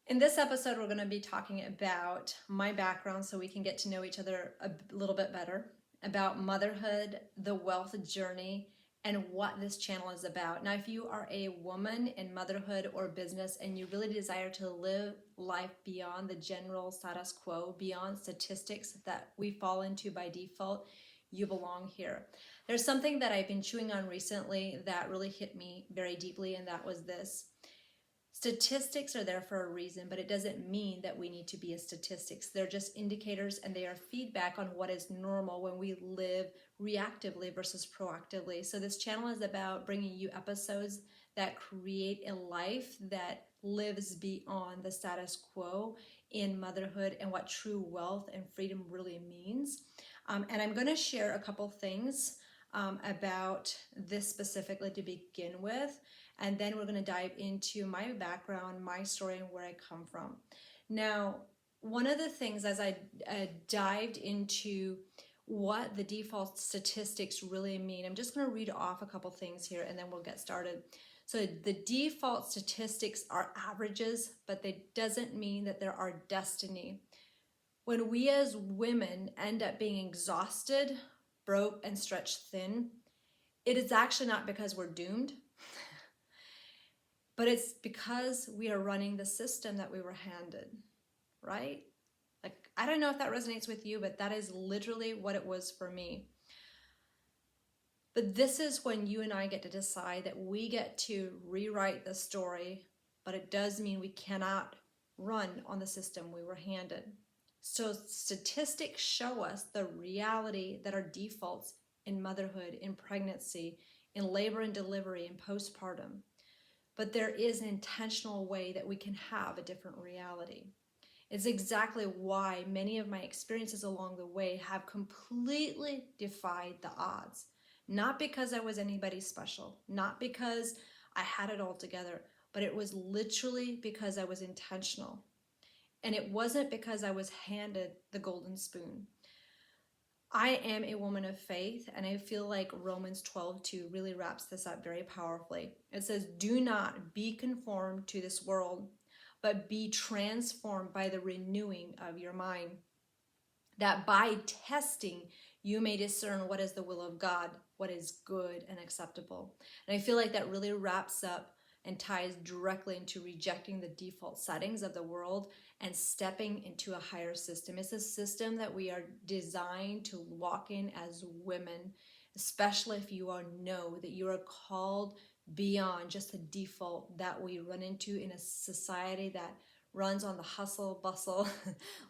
In this episode, we're going to be talking about my background so we can get to know each other a little bit better, about motherhood, the wealth journey, and what this channel is about. Now, if you are a woman in motherhood or business and you really desire to live life beyond the general status quo, beyond statistics that we fall into by default, you belong here. There's something that I've been chewing on recently that really hit me very deeply, and that was this. Statistics are there for a reason, but it doesn't mean that we need to be a statistics. They're just indicators and they are feedback on what is normal when we live reactively versus proactively. So this channel is about bringing you episodes that create a life that lives beyond the status quo in motherhood and what true wealth and freedom really means. And I'm going to share a couple things about this specifically to begin with. And then we're going to dive into my background, my story, and where I come from. Now, one of the things as I dived into what the default statistics really mean, I'm just going to read off a couple things here and then we'll get started. So the default statistics are averages, but that doesn't mean that they're our destiny. When we as women end up being exhausted, broke, and stretched thin, it is actually not because we're doomed. But it's because we are running the system that we were handed, right? Like, I don't know if that resonates with you, but that is literally what it was for me. But this is when you and I get to decide that we get to rewrite the story, but it does mean we cannot run on the system we were handed. So statistics show us the reality that our defaults in motherhood, in pregnancy, in labor and delivery, in postpartum. But there is an intentional way that we can have a different reality. It's exactly why many of my experiences along the way have completely defied the odds. Not because I was anybody special, not because I had it all together, but it was literally because I was intentional. And it wasn't because I was handed the golden spoon. I am a woman of faith, and I feel like Romans 12:2 really wraps this up very powerfully. It says, "Do not be conformed to this world, but be transformed by the renewing of your mind, that by testing you may discern what is the will of God, what is good and acceptable." And I feel like that really wraps up and ties directly into rejecting the default settings of the world and stepping into a higher system. It's a system that we are designed to walk in as women, especially if you know that you are called beyond just the default that we run into in a society that runs on the hustle bustle,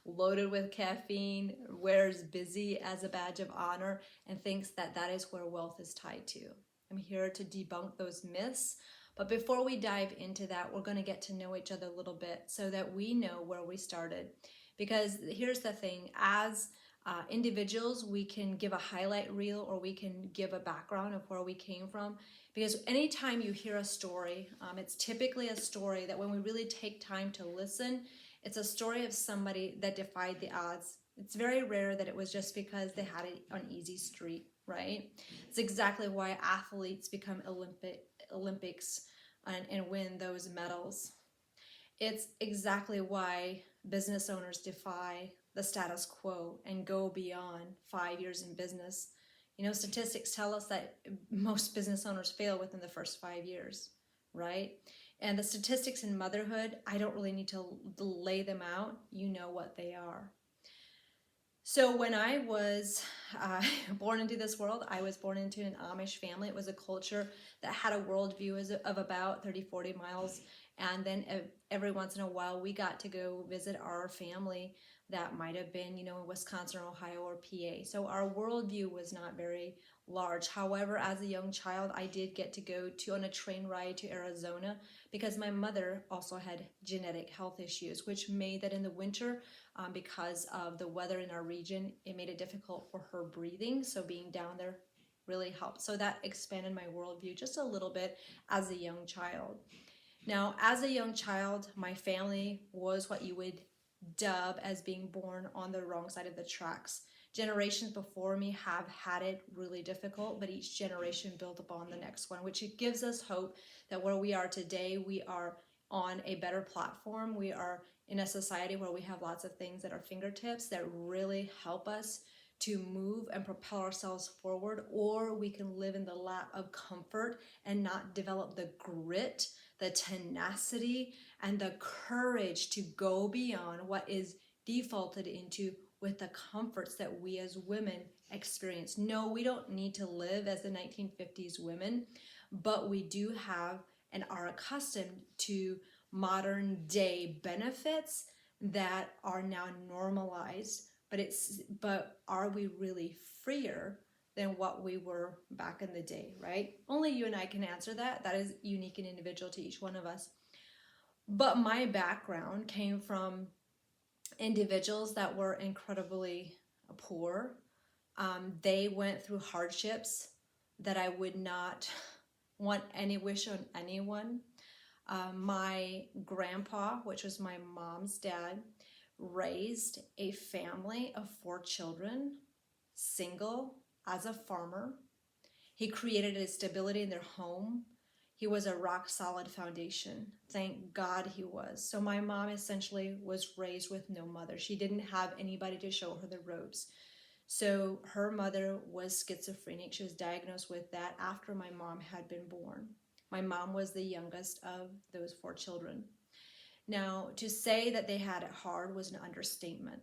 loaded with caffeine, wears busy as a badge of honor, and thinks that that is where wealth is tied to. I'm here to debunk those myths. But before we dive into that, we're going to get to know each other a little bit so that we know where we started. Because here's the thing, as individuals, we can give a highlight reel or we can give a background of where we came from. Because anytime you hear a story, it's typically a story that when we really take time to listen, it's a story of somebody that defied the odds. It's very rare that it was just because they had an easy street, right? It's exactly why athletes become Olympics and win those medals. It's exactly why business owners defy the status quo and go beyond 5 years in business. You know, statistics tell us that most business owners fail within the first 5 years, right? And the statistics in motherhood, I don't really need to lay them out. You know what they are. So when I was born into this world, I was born into an Amish family. It was a culture that had a worldview of about 30, 40 miles. And then every once in a while, we got to go visit our family that might have been, in Wisconsin or Ohio or PA. So our worldview was not very large. However, as a young child, I did get to go on a train ride to Arizona because my mother also had genetic health issues, which made that in the winter, because of the weather in our region, it made it difficult for her breathing. So being down there really helped. So that expanded my worldview just a little bit as a young child. Now, as a young child, my family was what you would dub as being born on the wrong side of the tracks. Generations before me have had it really difficult, but each generation built upon the next one, which it gives us hope that where we are today, we are on a better platform. We are in a society where we have lots of things at our fingertips that really help us to move and propel ourselves forward, or we can live in the lap of comfort and not develop the grit, the tenacity, and the courage to go beyond what is defaulted into with the comforts that we as women experience. No, we don't need to live as the 1950s women, but we do have and are accustomed to modern day benefits that are now normalized. But are we really freer than what we were back in the day, right? Only you and I can answer that. That is unique and individual to each one of us. But my background came from individuals that were incredibly poor. They went through hardships that I would not want any wish on anyone. My grandpa, which was my mom's dad, raised a family of 4 children, single, as a farmer. He created a stability in their home. He was a rock solid foundation. Thank God he was. So my mom essentially was raised with no mother. She didn't have anybody to show her the ropes. So her mother was schizophrenic. She was diagnosed with that after my mom had been born. My mom was the youngest of those 4 children. Now, to say that they had it hard was an understatement.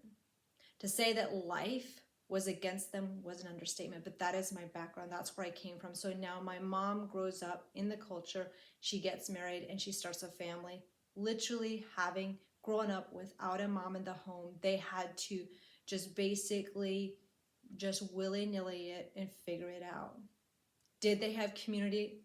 To say that life was against them was an understatement, but that is my background. That's where I came from. So now my mom grows up in the culture. She gets married and she starts a family. Literally having grown up without a mom in the home, they had to just basically just willy-nilly it and figure it out. Did they have community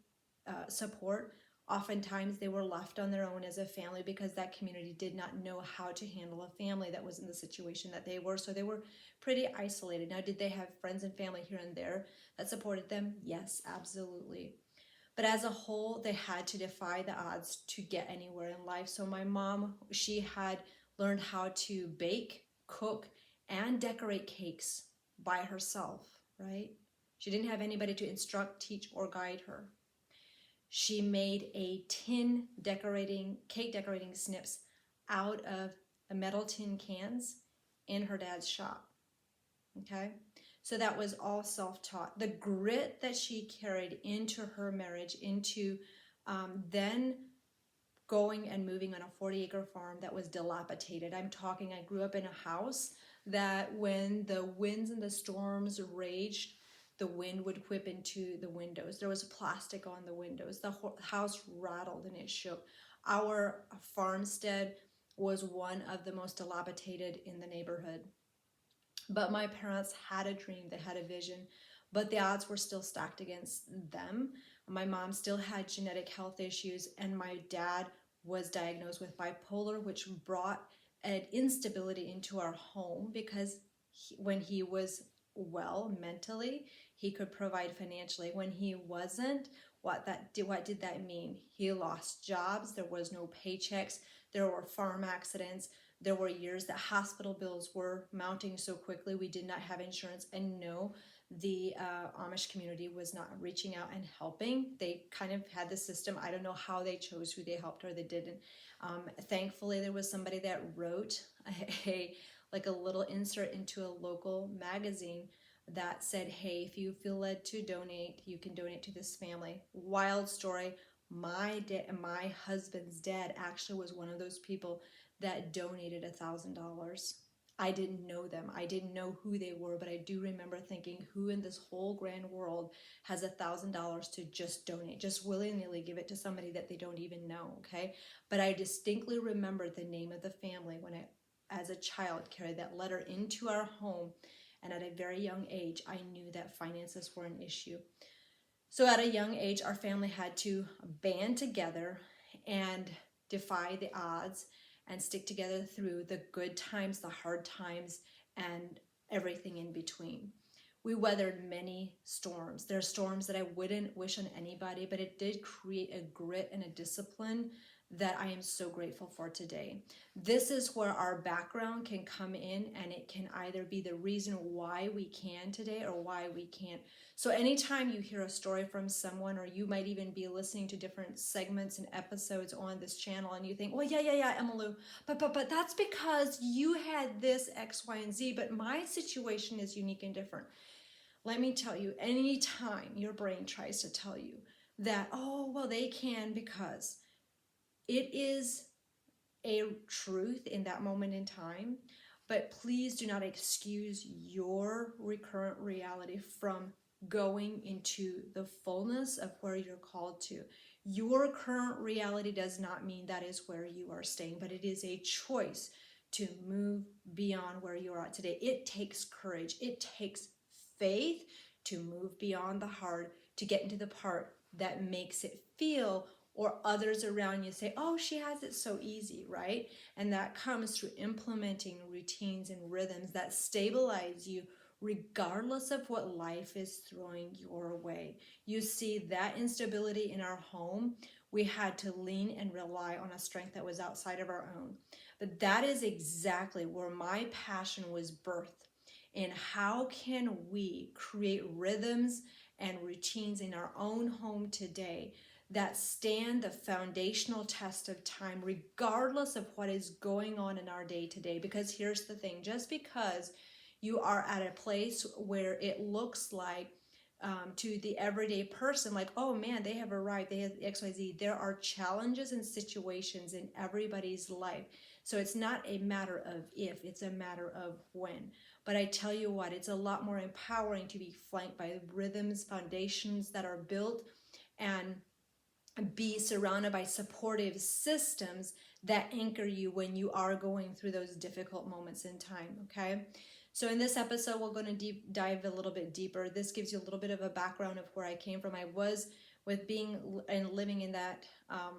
support? Oftentimes they were left on their own as a family because that community did not know how to handle a family that was in the situation that they were. So they were pretty isolated. Now, did they have friends and family here and there that supported them? Yes, absolutely. But as a whole, they had to defy the odds to get anywhere in life. So my mom, she had learned how to bake, cook, and decorate cakes by herself, right? She didn't have anybody to instruct, teach, or guide her. She made a cake decorating snips out of a metal tin cans in her dad's shop. Okay? So that was all self-taught. The grit that she carried into her marriage, into then going and moving on a 40-acre farm that was dilapidated. I'm talking, I grew up in a house that when the winds and the storms raged, the wind would whip into the windows. There was plastic on the windows. The house rattled and it shook. Our farmstead was one of the most dilapidated in the neighborhood. But my parents had a dream, they had a vision, but the odds were still stacked against them. My mom still had genetic health issues, and my dad was diagnosed with bipolar, which brought an instability into our home because when he was well mentally, he could provide financially. When he wasn't, what did that mean? He lost jobs, there was no paychecks, there were farm accidents, there were years that hospital bills were mounting so quickly we did not have insurance. And no, the Amish community was not reaching out and helping. They kind of had the system. I don't know how they chose who they helped or they didn't. Thankfully, there was somebody that wrote like a little insert into a local magazine that said, hey, if you feel led to donate, you can donate to this family. Wild story. My husband's dad actually was one of those people that donated $1,000. I didn't know them. I didn't know who they were, but I do remember thinking, who in this whole grand world has $1,000 to just donate, just willy-nilly give it to somebody that they don't even know, okay? But I distinctly remember the name of the family when I, as a child, carried that letter into our home, and at a very young age, I knew that finances were an issue. So at a young age, our family had to band together and defy the odds and stick together through the good times, the hard times, and everything in between. We weathered many storms. There are storms that I wouldn't wish on anybody, but it did create a grit and a discipline that I am so grateful for today. This is where our background can come in, and it can either be the reason why we can today or why we can't. So anytime you hear a story from someone, or you might even be listening to different segments and episodes on this channel, and you think, well, yeah, Emmylou, but that's because you had this X, Y, and Z, but my situation is unique and different. Let me tell you, anytime your brain tries to tell you that, oh, well, they can because, it is a truth in that moment in time, but please do not excuse your recurrent reality from going into the fullness of where you're called to. Your current reality does not mean that is where you are staying, but it is a choice to move beyond where you are at today. It takes courage, it takes faith to move beyond the hard, to get into the part that makes it feel, or others around you say, oh, she has it so easy, right? And that comes through implementing routines and rhythms that stabilize you regardless of what life is throwing your way. You see, that instability in our home, we had to lean and rely on a strength that was outside of our own. But that is exactly where my passion was birthed. And how can we create rhythms and routines in our own home today that stand the foundational test of time, regardless of what is going on in our day to day? Because here's the thing, just because you are at a place where it looks like, to the everyday person, like, oh man, they have arrived, they have XYZ, there are challenges and situations in everybody's life. So it's not a matter of if, it's a matter of when. But I tell you what, it's a lot more empowering to be flanked by rhythms, foundations that are built, and be surrounded by supportive systems that anchor you when you are going through those difficult moments in time, okay? So in this episode, we're going to dive a little bit deeper. This gives you a little bit of a background of where I came from. I was, with being and living in that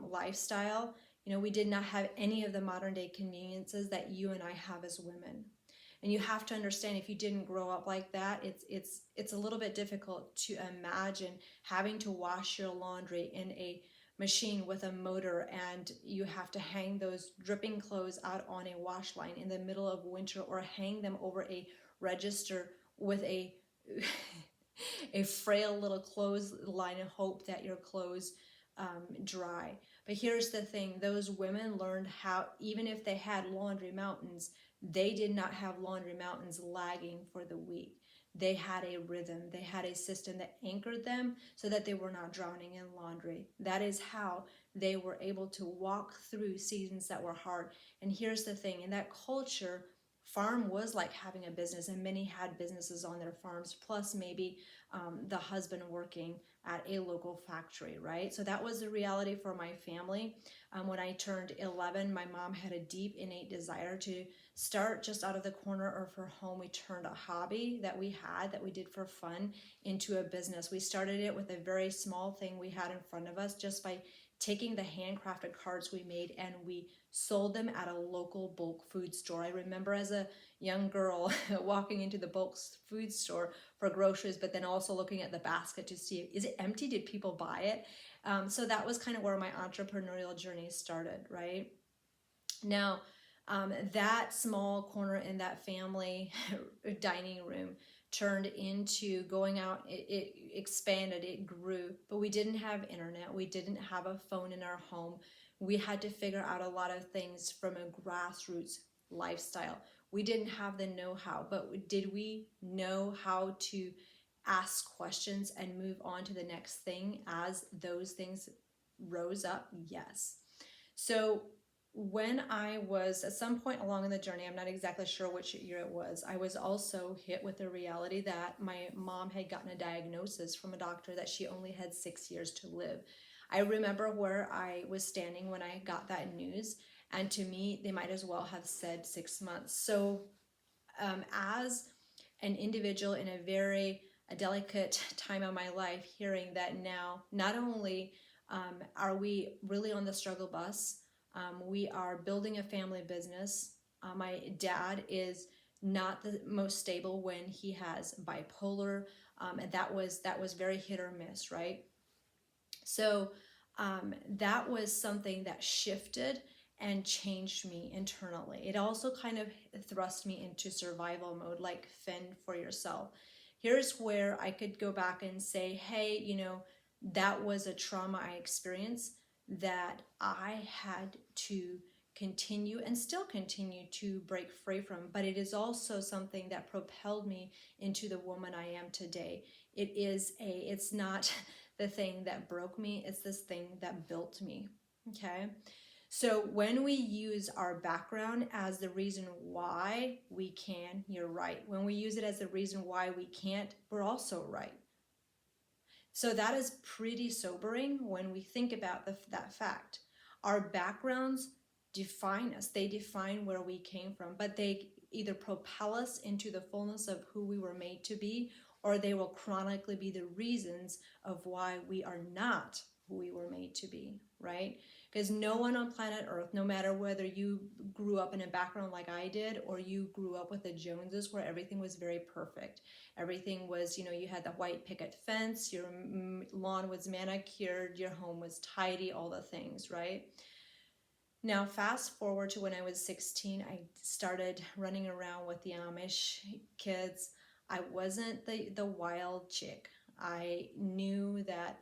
lifestyle, we did not have any of the modern day conveniences that you and I have as women. And you have to understand, if you didn't grow up like that, it's a little bit difficult to imagine having to wash your laundry in a machine with a motor, and you have to hang those dripping clothes out on a wash line in the middle of winter, or hang them over a register with a a frail little clothesline and hope that your clothes dry. But here's the thing, those women learned how, even if they had laundry mountains, they did not have laundry mountains lagging for the week. They had a rhythm. They had a system that anchored them so that they were not drowning in laundry. That is how they were able to walk through seasons that were hard. And here's the thing, in that culture, farm was like having a business, and many had businesses on their farms, plus maybe the husband working at a local factory, right? So that was the reality for my family. When I turned 11, my mom had a deep innate desire to start just out of the corner of her home. We turned a hobby that we had, that we did for fun, into a business. We started it with a very small thing we had in front of us, just by taking the handcrafted cards we made, and we sold them at a local bulk food store. I remember as a young girl walking into the bulk food store for groceries, but then also looking at the basket to see, is it empty? Did people buy it? So that was kind of where my entrepreneurial journey started, right? Now, that small corner in that family dining room turned into going out. It expanded, it grew, but we didn't have internet. We didn't have a phone in our home. We had to figure out a lot of things from a grassroots lifestyle. We didn't have the know-how, but did we know how to ask questions and move on to the next thing as those things rose up? Yes. So when I was at some point along in the journey, I'm not exactly sure which year it was, I was also hit with the reality that my mom had gotten a diagnosis from a doctor that she only had 6 years to live. I remember where I was standing when I got that news, and to me, they might as well have said 6 months. So as an individual in a very delicate time of my life, hearing that now, not only are we really on the struggle bus, we are building a family business. My dad is not the most stable when he has bipolar, and that was very hit or miss, right? So that was something that shifted and changed me internally. It also kind of thrust me into survival mode, like fend for yourself. Here's where I could go back and say, hey, that was a trauma I experienced that I had to continue and still continue to break free from. But it is also something that propelled me into the woman I am today. It's not the thing that broke me, it's this thing that built me. Okay. So when we use our background as the reason why we can, you're right. When we use it as the reason why we can't, we're also right. So that is pretty sobering when we think about that fact. Our backgrounds define us, they define where we came from, but they either propel us into the fullness of who we were made to be, or they will chronically be the reasons of why we are not who we were made to be, right? Because no one on planet Earth, no matter whether you grew up in a background like I did or you grew up with the Joneses where everything was very perfect. Everything was, you had the white picket fence, your lawn was manicured, your home was tidy, all the things, right? Now, fast forward to when I was 16, I started running around with the Amish kids. I wasn't the wild chick. I knew that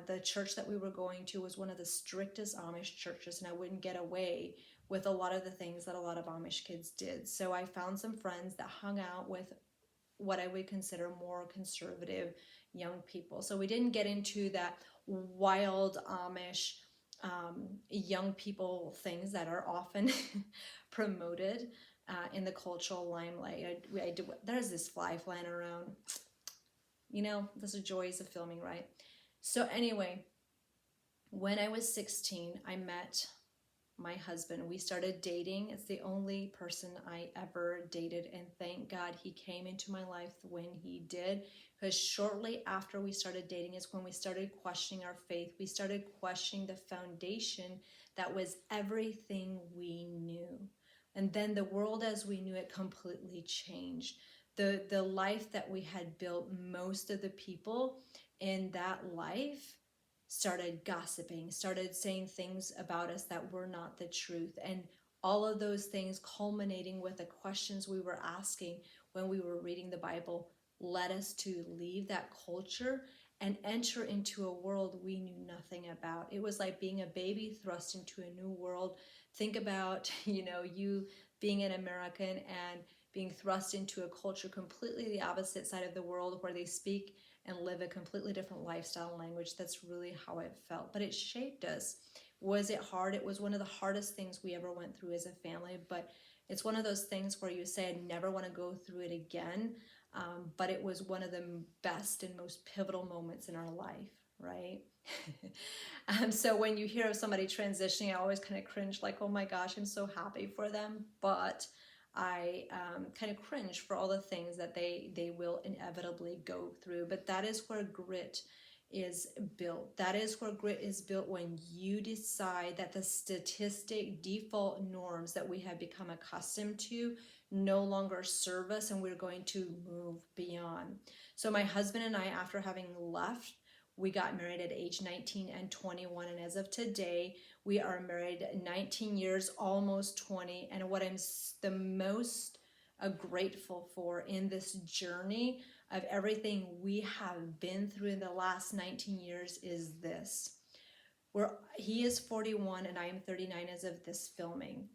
the church that we were going to was one of the strictest Amish churches, and I wouldn't get away with a lot of the things that a lot of Amish kids did. So I found some friends that hung out with what I would consider more conservative young people. So we didn't get into that wild Amish young people things that are often promoted in the cultural limelight. There's this fly flying around. Those are joys of filming, right? So anyway, when I was 16, I met my husband. We started dating. It's the only person I ever dated, and thank God he came into my life when he did, because shortly after we started dating is when we started questioning our faith. We started questioning the foundation that was everything we knew. And then the world as we knew it completely changed. The life that we had built, most of the people in that life started gossiping, started saying things about us that were not the truth. And all of those things culminating with the questions we were asking when we were reading the Bible led us to leave that culture and enter into a world we knew nothing about. It was like being a baby thrust into a new world. Think about, you being an American and being thrust into a culture completely the opposite side of the world where they speak and live a completely different lifestyle and language. That's really how it felt. But it shaped us. Was it hard? It was one of the hardest things we ever went through as a family. But it's one of those things where you say, I never want to go through it again. But it was one of the best and most pivotal moments in our life, right? So when you hear of somebody transitioning, I always kind of cringe, like, oh my gosh, I'm so happy for them. But I kind of cringe for all the things that they will inevitably go through. But that is where grit is built. That is where grit is built when you decide that the statistic default norms that we have become accustomed to no longer serve us, and we're going to move beyond. So my husband and I, after having left, we got married at age 19 and 21, and as of today, we are married 19 years, almost 20. And what I'm the most grateful for in this journey of everything we have been through in the last 19 years is this. He is 41 and I am 39 as of this filming.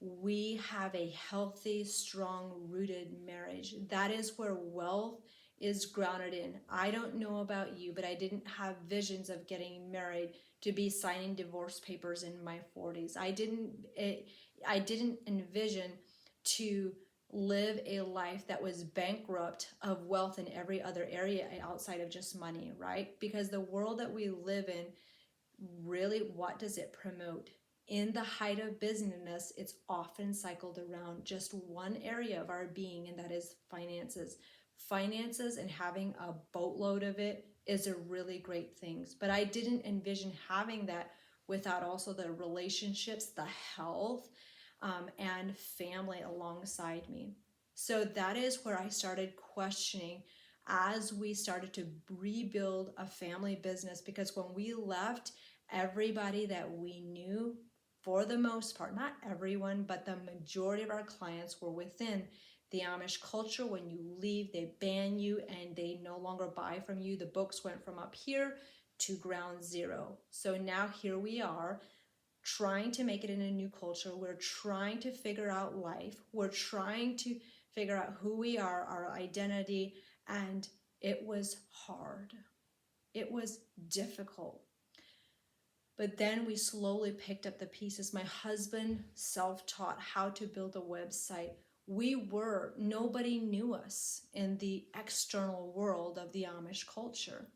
We have a healthy, strong, rooted marriage. That is where wealth is grounded in. I don't know about you, but I didn't have visions of getting married to be signing divorce papers in my 40s. I didn't envision to live a life that was bankrupt of wealth in every other area outside of just money, right? Because the world that we live in, really, what does it promote? In the height of busyness, it's often cycled around just one area of our being, and that is finances. Finances, and having a boatload of it is a really great thing. But I didn't envision having that without also the relationships, the health, and family alongside me. So that is where I started questioning as we started to rebuild a family business, because when we left Everybody that we knew, for the most part, not everyone, but the majority of our clients were within the Amish culture. When you leave, they ban you and they no longer buy from you. The books went from up here to ground zero. So now here we are trying to make it in a new culture. We're trying to figure out life. We're trying to figure out who we are, our identity, and it was hard. It was difficult. But then we slowly picked up the pieces. My husband self-taught how to build a website. Nobody knew us in the external world of the Amish culture.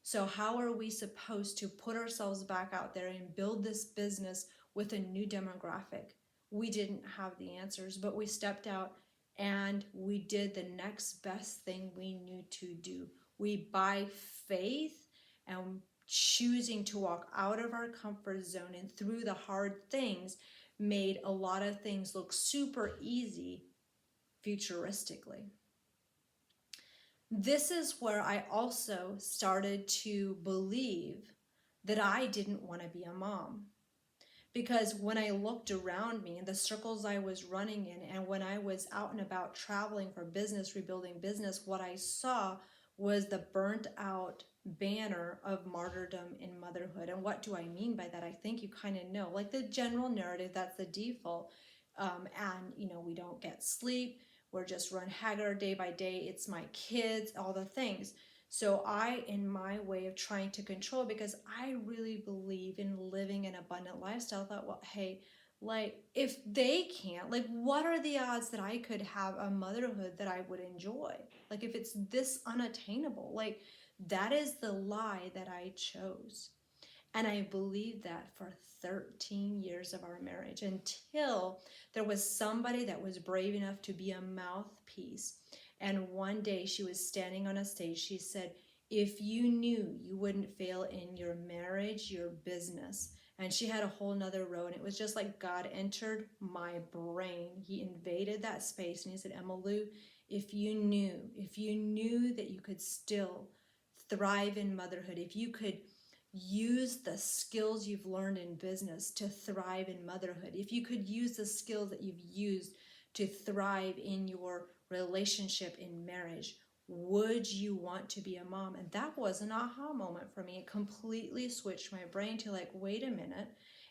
So how are we supposed to put ourselves back out there and build this business with a new demographic? We didn't have the answers, but we stepped out and we did the next best thing we knew to do. We, by faith and choosing to walk out of our comfort zone and through the hard things, made a lot of things look super easy futuristically. This is where I also started to believe that I didn't want to be a mom. Because when I looked around me and the circles I was running in, and when I was out and about traveling for business, rebuilding business, what I saw was the burnt out banner of martyrdom in motherhood. And what do I mean by that? I think you kind of know, like the general narrative, that's the default. We don't get sleep. We're just run haggard day by day. It's my kids, all the things. So I, in my way of trying to control, because I really believe in living an abundant lifestyle, thought, well, hey, like if they can't, like what are the odds that I could have a motherhood that I would enjoy? Like if it's this unattainable, like that is the lie that I chose. And I believed that for 13 years of our marriage, until there was somebody that was brave enough to be a mouthpiece. And one day she was standing on a stage. She said, if you knew you wouldn't fail in your marriage, your business. And she had a whole nother row. And it was just like God entered my brain. He invaded that space and he said, Emma Lou, if you knew that you could still thrive in motherhood, if you could use the skills you've learned in business to thrive in motherhood, if you could use the skills that you've used to thrive in your relationship in marriage, would you want to be a mom? And that was an aha moment for me. It completely switched my brain to like, wait a minute.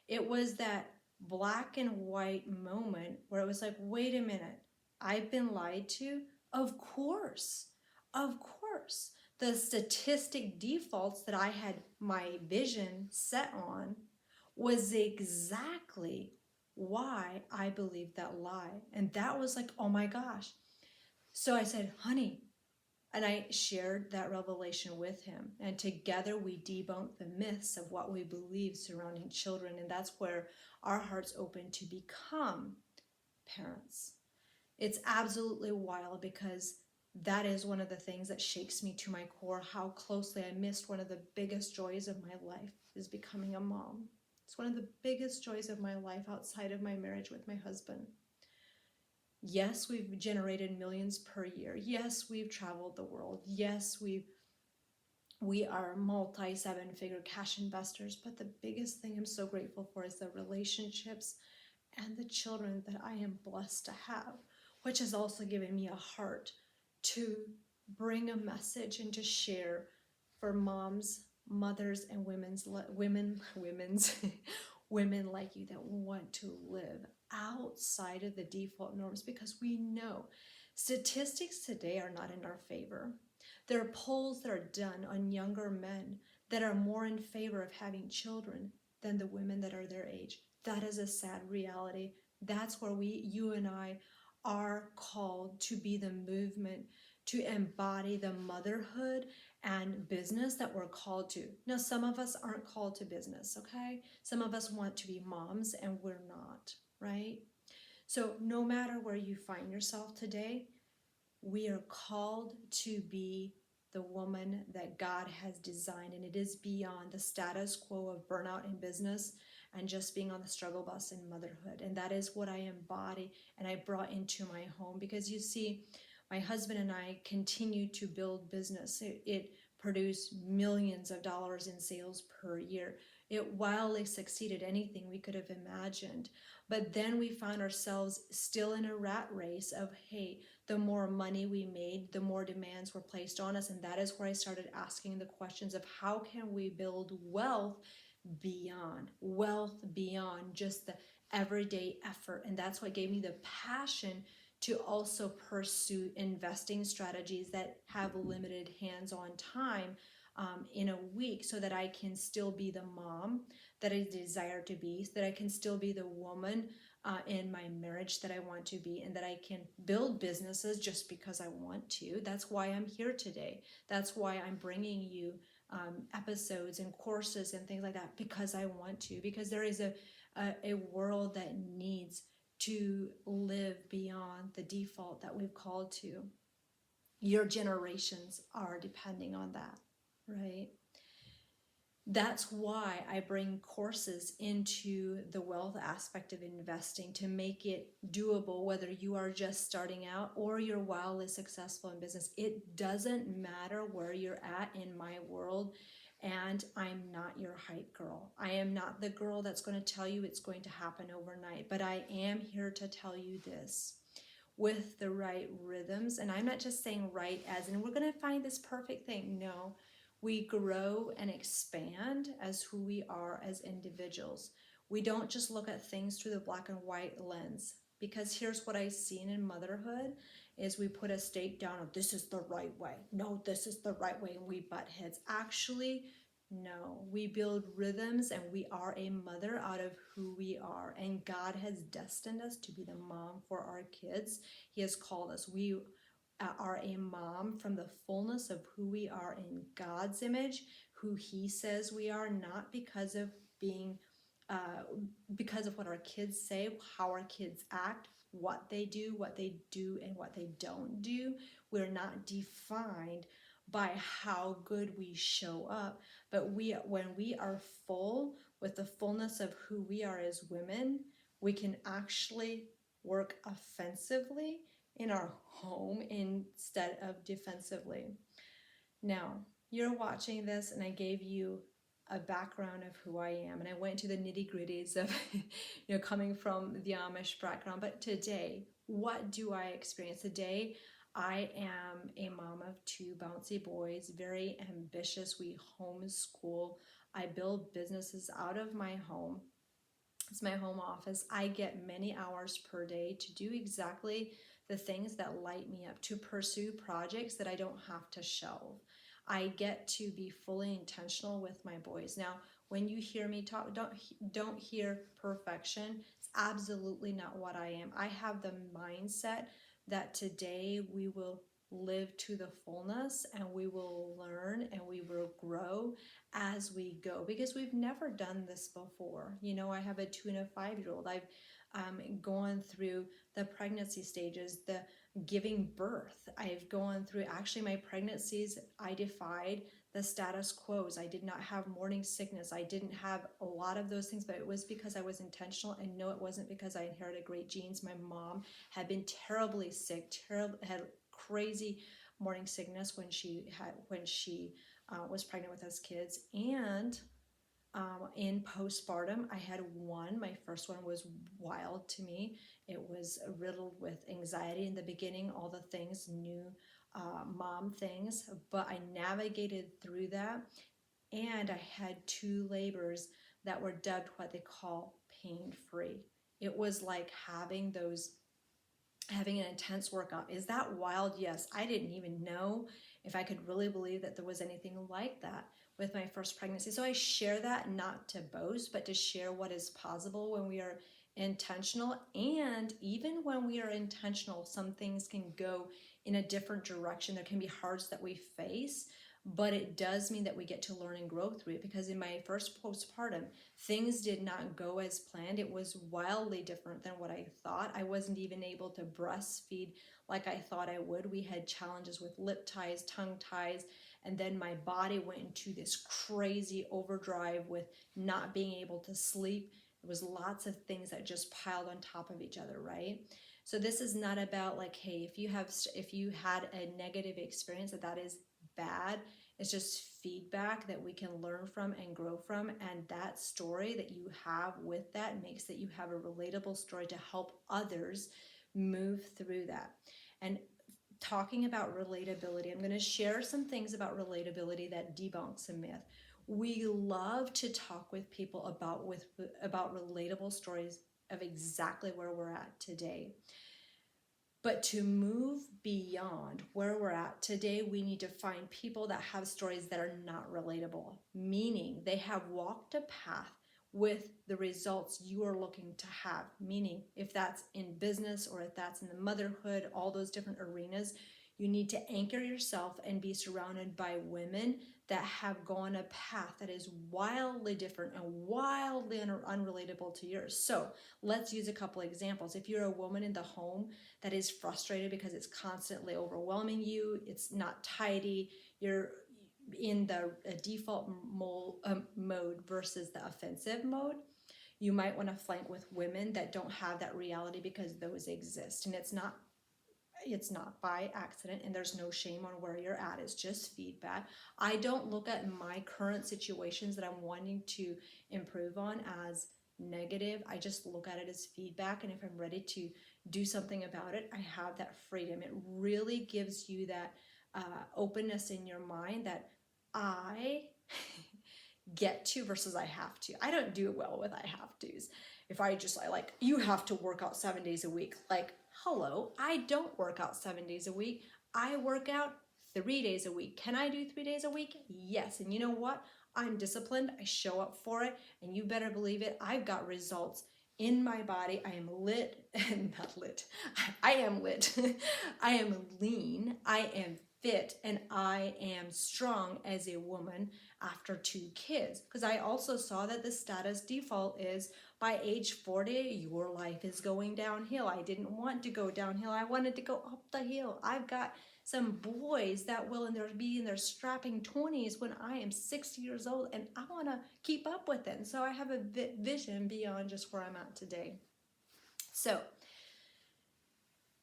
It was that black and white moment where it was like, wait a minute, I've been lied to? Of course. Of course. The statistic defaults that I had my vision set on was exactly why I believed that lie. And that was like, oh my gosh. So I said, honey, and I shared that revelation with him. And together we debunked the myths of what we believe surrounding children. And that's where our hearts open to become parents. It's absolutely wild, because that is one of the things that shakes me to my core, how closely I missed one of the biggest joys of my life, is becoming a mom. It's one of the biggest joys of my life outside of my marriage with my husband. Yes, we've generated millions per year. Yes, we've traveled the world. Yes, we are multi-seven-figure cash investors. But the biggest thing I'm so grateful for is the relationships and the children that I am blessed to have, which has also given me a heart to bring a message and to share for moms, mothers, and women like you that want to live outside of the default norms, because we know statistics today are not in our favor. There are polls that are done on younger men that are more in favor of having children than the women that are their age. That is a sad reality. That's where you and I are called to be the movement, to embody the motherhood and business that we're called to. Now, some of us aren't called to business, okay? Some of us want to be moms and we're not, right? So no matter where you find yourself today, we are called to be the woman that God has designed, and it is beyond the status quo of burnout in business and just being on the struggle bus in motherhood. And that is what I embody and I brought into my home, because you see, my husband and I continue to build business. It produced millions of dollars in sales per year. It wildly succeeded anything we could have imagined. But then we found ourselves still in a rat race of, hey, the more money we made, the more demands were placed on us. And that is where I started asking the questions of how can we build wealth beyond just the everyday effort. And that's what gave me the passion to also pursue investing strategies that have limited hands-on time in a week, so that I can still be the mom that I desire to be, so that I can still be the woman in my marriage that I want to be, and that I can build businesses just because I want to. That's why I'm here today. That's why I'm bringing you episodes and courses and things like that, because I want to, because there is a world that needs to live beyond the default that we've called to. Your generations are depending on that, right? That's why I bring courses into the wealth aspect of investing, to make it doable, whether you are just starting out or you're wildly successful in business. It doesn't matter where you're at in my world. And I'm not your hype girl. I am not the girl that's going to tell you it's going to happen overnight, but I am here to tell you this with the right rhythms. And I'm not just saying right as in we're going to find this perfect thing. No, we grow and expand as who we are as individuals. We don't just look at things through the black and white lens, because here's what I've seen in motherhood is we put a stake down of this is the right way. No, this is the right way, and we butt heads. Actually, no, we build rhythms, and we are a mother out of who we are. And God has destined us to be the mom for our kids. He has called us. We are a mom from the fullness of who we are in God's image, who He says we are, not because of being, because of what our kids say, how our kids act, what they do, and what they don't do. We're not defined by how good we show up, but when we are full with the fullness of who we are as women, we can actually work offensively in our home instead of defensively. Now, you're watching this, and I gave you a background of who I am, and I went to the nitty-gritties of coming from the Amish background. But today, what do I experience? Today, I am a mom of two bouncy boys, very ambitious. We homeschool. I build businesses out of my home. It's my home office. I get many hours per day to do exactly the things that light me up, to pursue projects that I don't have to shelve. I get to be fully intentional with my boys. Now, when you hear me talk, don't hear perfection. It's absolutely not what I am. I have the mindset that today we will live to the fullness, and we will learn and we will grow as we go, because we've never done this before. I have a 2 and a 5-year-old. I've gone through the pregnancy stages, the giving birth. I've gone through, actually, my pregnancies, I defied the status quos. I did not have morning sickness. I didn't have a lot of those things, but it was because I was intentional. And no, it wasn't because I inherited great genes. My mom had been terribly sick, had crazy morning sickness when she was pregnant with us kids. And in postpartum, I had one. My first one was wild to me. It was riddled with anxiety in the beginning, all the things, new mom things, but I navigated through that. And I had 2 labors that were dubbed what they call pain-free. It was like having an intense workout. Is that wild? Yes. I didn't even know if I could really believe that there was anything like that with my first pregnancy. So I share that not to boast, but to share what is possible when we are intentional. And even when we are intentional, some things can go in a different direction. There can be hards that we face, but it does mean that we get to learn and grow through it. Because in my first postpartum, things did not go as planned. It was wildly different than what I thought. I wasn't even able to breastfeed like I thought I would. We had challenges with lip ties, tongue ties, and then my body went into this crazy overdrive with not being able to sleep. There was lots of things that just piled on top of each other, right? So this is not about like, hey, if you had a negative experience, that is bad. It's just feedback that we can learn from and grow from. And that story that you have with that makes that you have a relatable story to help others move through that. And talking about relatability, I'm going to share some things about relatability that debunks a myth. We love to talk with people about relatable stories of exactly where we're at today. But to move beyond where we're at today, we need to find people that have stories that are not relatable, meaning they have walked a path with the results you are looking to have. Meaning, if that's in business or if that's in the motherhood, all those different arenas, you need to anchor yourself and be surrounded by women that have gone a path that is wildly different and wildly unrelatable to yours. So let's use a couple examples. If you're a woman in the home that is frustrated because it's constantly overwhelming you, it's not tidy, you're in the default mode versus the offensive mode, you might want to flank with women that don't have that reality, because those exist. And it's not by accident, and there's no shame on where you're at. It's just feedback. I don't look at my current situations that I'm wanting to improve on as negative. I just look at it as feedback, and if I'm ready to do something about it, I have that freedom. It really gives you that openness in your mind that I get to versus I have to. I don't do well with I have to's. If I like, you have to work out 7 days a week. Like, hello, I don't work out 7 days a week. I work out 3 days a week. Can I do 3 days a week? Yes. And you know what? I'm disciplined. I show up for it. And you better believe it. I've got results in my body. I am lit, not lit. I am lit. I am lean. I am fit, and I am strong as a woman after 2 kids. Because I also saw that the status default is by age 40, your life is going downhill. I didn't want to go downhill. I wanted to go up the hill. I've got some boys that will be in their strapping 20s when I am 60 years old, and I want to keep up with it. And so I have a vision beyond just where I'm at today. So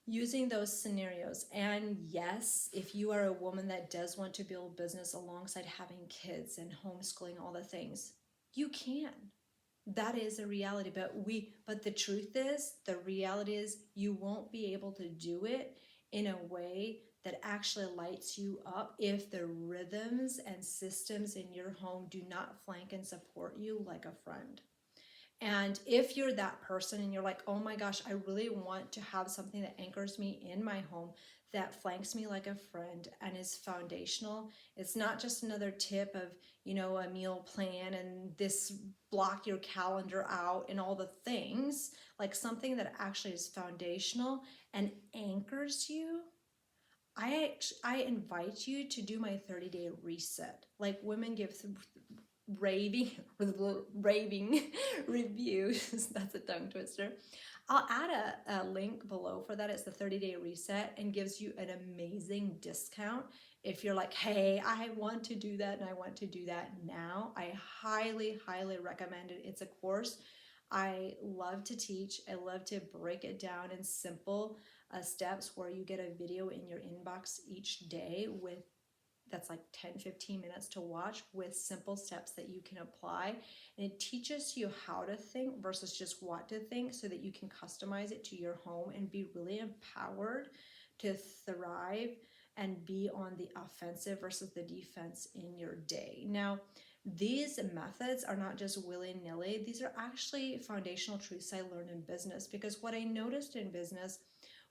using those scenarios, and yes, if you are a woman that does want to build business alongside having kids and homeschooling, all the things, you can. That is a reality. But the truth is, the reality is, you won't be able to do it in a way that actually lights you up if the rhythms and systems in your home do not flank and support you like a friend. And if you're that person and you're like, oh my gosh, I really want to have something that anchors me in my home, that flanks me like a friend and is foundational. It's not just another tip of, a meal plan and this block your calendar out and all the things, like something that actually is foundational and anchors you. I invite you to do my 30-day reset. Like, women give raving raving reviews. That's a tongue twister. I'll add a link below for that. It's the 30-day reset and gives you an amazing discount if you're like, hey, I want to do that and I want to do that now. I highly recommend it. It's a course I love to teach. I love to break it down in simple steps, where you get a video in your inbox each day that's like 10-15 minutes to watch, with simple steps that you can apply. And it teaches you how to think versus just what to think, so that you can customize it to your home and be really empowered to thrive and be on the offensive versus the defense in your day. Now, these methods are not just willy-nilly. These are actually foundational truths I learned in business, because what I noticed in business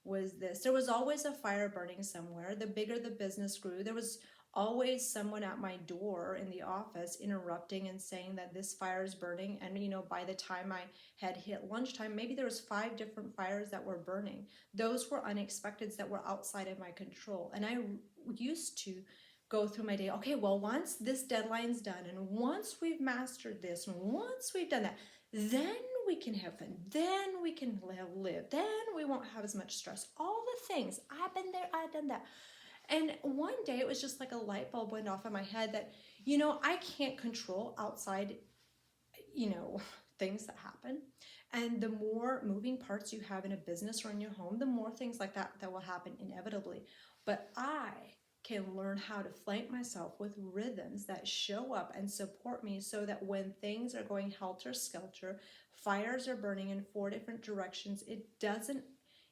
was this: there was always a fire burning somewhere. The bigger the business grew, there was always someone at my door in the office interrupting and saying that this fire is burning. And by the time I had hit lunchtime, maybe there was 5 different fires that were burning. Those were unexpected, that were outside of my control. And I used to go through my day, okay, well, once this deadline's done, and once we've mastered this, and once we've done that, then we can have fun, then we can live, then we won't have as much stress. All the things. I've been there, I've done that. And one day it was just like a light bulb went off in my head that, I can't control outside, things that happen. And the more moving parts you have in a business or in your home, the more things like that will happen inevitably. But I can learn how to flank myself with rhythms that show up and support me so that when things are going helter-skelter, fires are burning in 4 different directions, it doesn't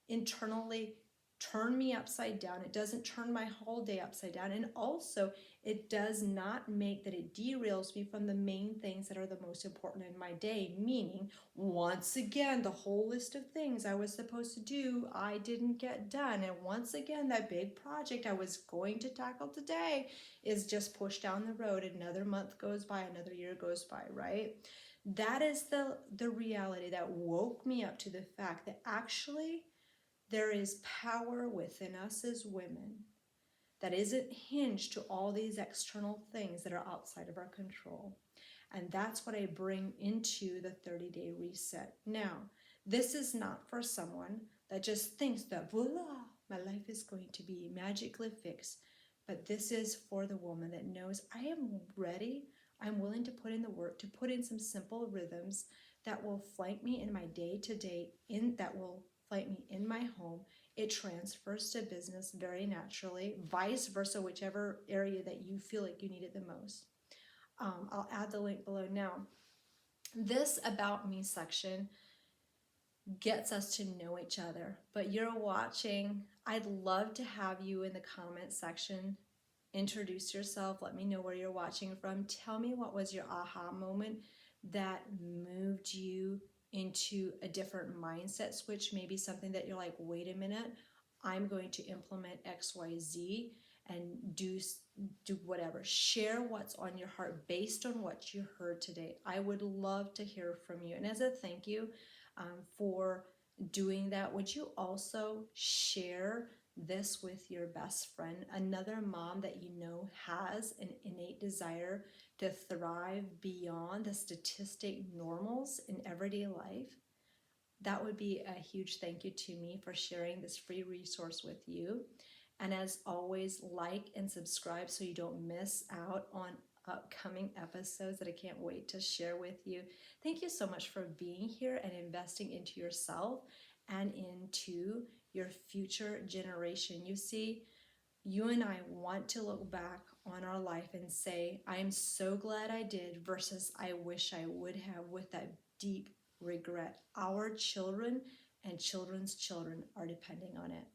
internally turn me upside down. It doesn't turn my whole day upside down. And also, it does not make that it derails me from the main things that are the most important in my day. Meaning, once again, the whole list of things I was supposed to do, I didn't get done. And once again, that big project I was going to tackle today is just pushed down the road. Another month goes by, another year goes by, right? That is the reality that woke me up to the fact that actually there is power within us as women that isn't hinged to all these external things that are outside of our control. And that's what I bring into the 30-day reset. Now, this is not for someone that just thinks that, voila, my life is going to be magically fixed. But this is for the woman that knows I am ready. I'm willing to put in the work, to put in some simple rhythms that will flank me in my day-to-day, that will flank me in my home. It transfers to business very naturally, vice versa, whichever area that you feel like you need it the most. I'll add the link below. Now, this About Me section gets us to know each other, but you're watching. I'd love to have you in the comment section. Introduce yourself. Let me know where you're watching from. Tell me what was your aha moment that moved you into a different mindset switch, maybe something that you're like, wait a minute, I'm going to implement XYZ and do whatever. Share what's on your heart based on what you heard today. I would love to hear from you. And as a thank you for doing that, would you also share this with your best friend, another mom that you know has an innate desire to thrive beyond the statistic normals in everyday life? That would be a huge thank you to me for sharing this free resource with you. And as always, like and subscribe so you don't miss out on upcoming episodes that I can't wait to share with you. Thank you so much for being here and investing into yourself and into your future generation. You see, you and I want to look back on our life and say, I am so glad I did versus I wish I would have, with that deep regret. Our children and children's children are depending on it.